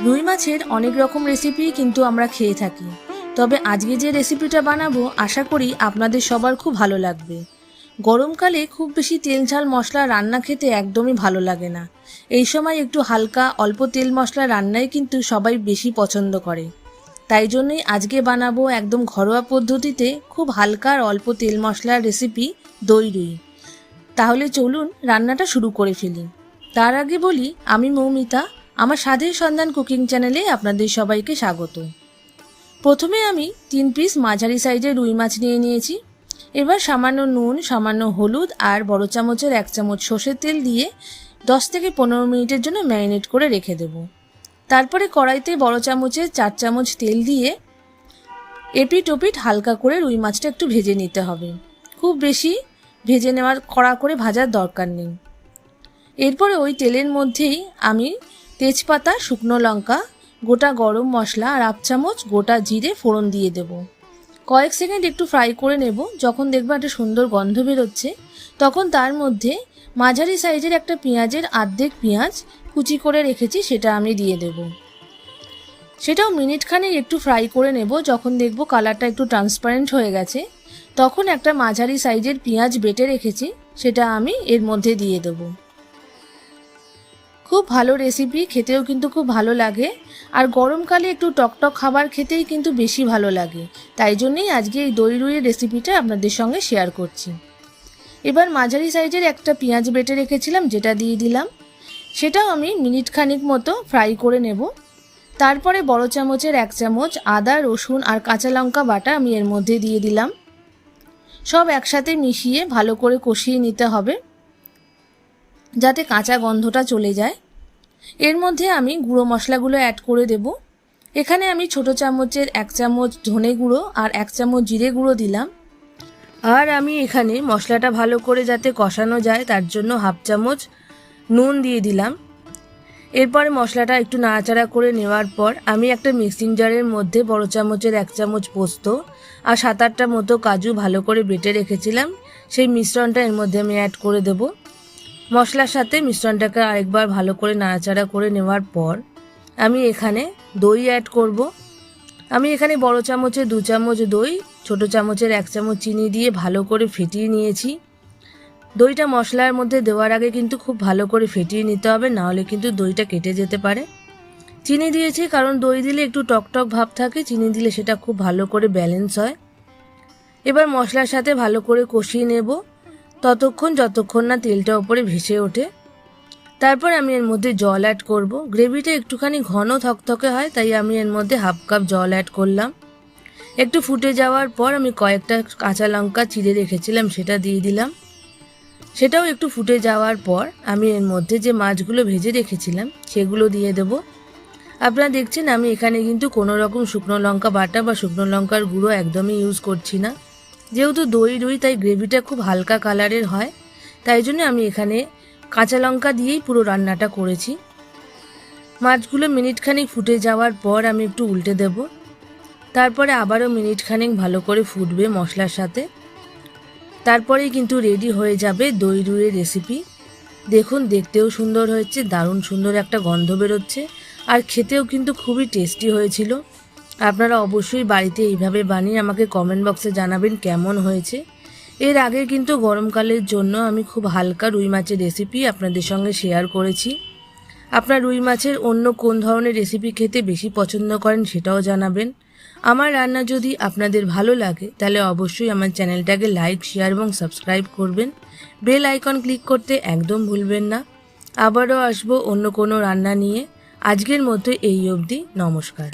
রুই মাছের অনেক রকম রেসিপি কিন্তু আমরা খেয়ে থাকি, তবে আজকে যে রেসিপিটা বানাবো আশা করি আপনাদের সবার খুব ভালো লাগবে। গরমকালে খুব বেশি তেল ঝাল মশলা রান্না খেতে একদমই ভালো লাগে না। এই সময় একটু হালকা অল্প তেল মশলা রান্নাই কিন্তু সবাই বেশি পছন্দ করে। তাই জন্যই আজকে বানাবো একদম ঘরোয়া পদ্ধতিতে খুব হালকা আর অল্প তেল মশলার রেসিপি দই রুই। তাহলে চলুন রান্নাটা শুরু করে ফেলি। তার আগে বলি, আমি মৌমিতা, আমার স্বাদের সন্ধান কুকিং চ্যানেলে আপনাদের সবাইকে স্বাগত। প্রথমে আমি 3 পিস মাঝারি সাইজের রুই মাছ নিয়ে নিয়েছি। এবার সামান্য নুন, সামান্য হলুদ আর বড় চামচের 1 চামচ সর্ষের তেল দিয়ে 10 থেকে 15 মিনিটের জন্য ম্যারিনেট করে রেখে দেব। তারপরে কড়াইতে বড় চামচের 4 চামচ তেল দিয়ে এপিট ওপিট হালকা করে রুই মাছটা একটু ভেজে নিতে হবে। খুব বেশি ভেজে নেওয়ার কড়া করে ভাজার দরকার নেই। এরপরে ওই তেলের মধ্যেই আমি তেজপাতা, শুকনো লঙ্কা, গোটা গরম মশলা আর 1 চামচ গোটা জিরে ফোড়ন দিয়ে দেব। কয়েক সেকেন্ড একটু ফ্রাই করে নেব। যখন দেখবো একটা সুন্দর গন্ধ বেরোচ্ছে, তখন তার মধ্যে মাঝারি সাইজের একটা পেঁয়াজের অর্ধেক পেঁয়াজ কুচি করে রেখেছি, সেটা আমি দিয়ে দেব। সেটাও মিনিটখানেক একটু ফ্রাই করে নেব। যখন দেখবো কালারটা একটু ট্রান্সপারেন্ট হয়ে গেছে, তখন একটা মাঝারি সাইজের পেঁয়াজ বেটে রেখেছি, সেটা আমি এর মধ্যে দিয়ে দেব। খুব ভালো রেসিপি, খেতেও কিন্তু খুব ভালো লাগে। আর গরমকালে একটু টকটক খাবার খেতেই কিন্তু বেশি ভালো লাগে। তাই জন্যই আজকে এই দই রুইয়ের রেসিপিটা আপনাদের সঙ্গে শেয়ার করছি। এবার মাঝারি সাইজের একটা পেঁয়াজ বেটে রেখেছিলাম, যেটা দিয়ে দিলাম। সেটাও আমি মিনিট খানিক মতো ফ্রাই করে নেব। তারপরে বড় চামচের 1 চামচ আদা, রসুন আর কাঁচা লঙ্কা বাটা আমি এর মধ্যে দিয়ে দিলাম। সব একসাথে মিশিয়ে ভালো করে কষিয়ে নিতে হবে, যাতে কাঁচা গন্ধটা চলে যায়। এর মধ্যে আমি গুঁড়ো মশলাগুলো অ্যাড করে দেব। এখানে আমি ছোট চামচের 1 চামচ ধনে গুঁড়ো আর 1 চামচ জিরে গুঁড়ো দিলাম। আর আমি এখানে মশলাটা ভালো করে যাতে কষানো যায় তার জন্য 1/2 চামচ নুন দিয়ে দিলাম। এরপরে মশলাটা একটু নাড়াচাড়া করে নেওয়ার পর আমি একটা মিক্সিং জারের মধ্যে বড় চামচের 1 চামচ পোস্ত আর 7-8টা মতো কাজু ভালো করে বেটে রেখেছিলাম, সেই মিশ্রণটা এর মধ্যে আমি অ্যাড করে দেব। মশলার সাথে মিশ্রণটাকে আরেকবার ভালো করে নাড়াচাড়া করে নেওয়ার পর আমি এখানে দই অ্যাড করব। আমি এখানে বড় চামচের 2 চামচ দই, ছোট চামচের 1 চামচ চিনি দিয়ে ভালো করে ফেটিয়ে নিয়েছি। দইটা মশলার মধ্যে দেওয়ার আগে কিন্তু খুব ভালো করে ফেটিয়ে নিতে হবে, নাহলে কিন্তু দইটা কেটে যেতে পারে। চিনি দিয়েছি কারণ দই দিলে একটু টকটক ভাব থাকে, চিনি দিলে সেটা খুব ভালো করে ব্যালেন্স হয়। এবার মশলার সাথে ভালো করে কষিয়ে নেব যতক্ষণ না তেলটা উপরে ভেসে ওঠে। তারপর আমি এর মধ্যে জল অ্যাড করব। গ্রেভিটা একটুখানি ঘন থকথকে হয়, তাই আমি এর মধ্যে 1/2 কাপ জল অ্যাড করলাম। একটু ফুটে যাওয়ার পর আমি কয়েকটা কাঁচা লঙ্কা চিড়ে রেখেছিলাম, সেটা দিয়ে দিলাম। সেটাও একটু ফুটে যাওয়ার পর আমি এর মধ্যে যে মাছগুলো ভেজে রেখেছিলাম সেগুলো দিয়ে দেব। আপনারা দেখছেন আমি এখানে কিন্তু কোনো রকম শুকনো লঙ্কা বাটা বা শুকনো লঙ্কার গুঁড়ো একদমই ইউজ করছি না। যেহেতু দই রুই, তাই গ্রেভিটা খুব হালকা কালারের হয়, তাই জন্য আমি এখানে কাঁচা লঙ্কা দিয়েই পুরো রান্নাটা করেছি। মাছগুলো মিনিটখানেক ফুটে যাওয়ার পর আমি একটু উল্টে দেব। তারপরে আবারও মিনিটখানেক ভালো করে ফুটবে মশলার সাথে। তারপরেই কিন্তু রেডি হয়ে যাবে দই রুইয়ের রেসিপি। দেখুন, দেখতেও সুন্দর হয়েছে, দারুণ সুন্দর একটা গন্ধ বেরোচ্ছে, আর খেতেও কিন্তু খুবই টেস্টি হয়েছিল। আপনারা অবশ্যই বাড়িতে এইভাবে বানিয়ে আমাকে কমেন্ট বক্সে জানাবেন কেমন হয়েছে। এর আগে কিন্তু গরমকালের জন্য আমি খুব হালকা রুই মাছের রেসিপি আপনাদের সঙ্গে শেয়ার করেছি। আপনার রুই মাছের অন্য কোন ধরনের রেসিপি খেতে বেশি পছন্দ করেন সেটাও জানাবেন। আমার রান্না যদি আপনাদের ভালো লাগে তাহলে অবশ্যই আমার চ্যানেলটাকে লাইক, শেয়ার এবং সাবস্ক্রাইব করবেন। বেল আইকন ক্লিক করতে একদম ভুলবেন না। আবারও আসবো অন্য কোনো রান্না নিয়ে। আজকের মতো এই অবধি, নমস্কার।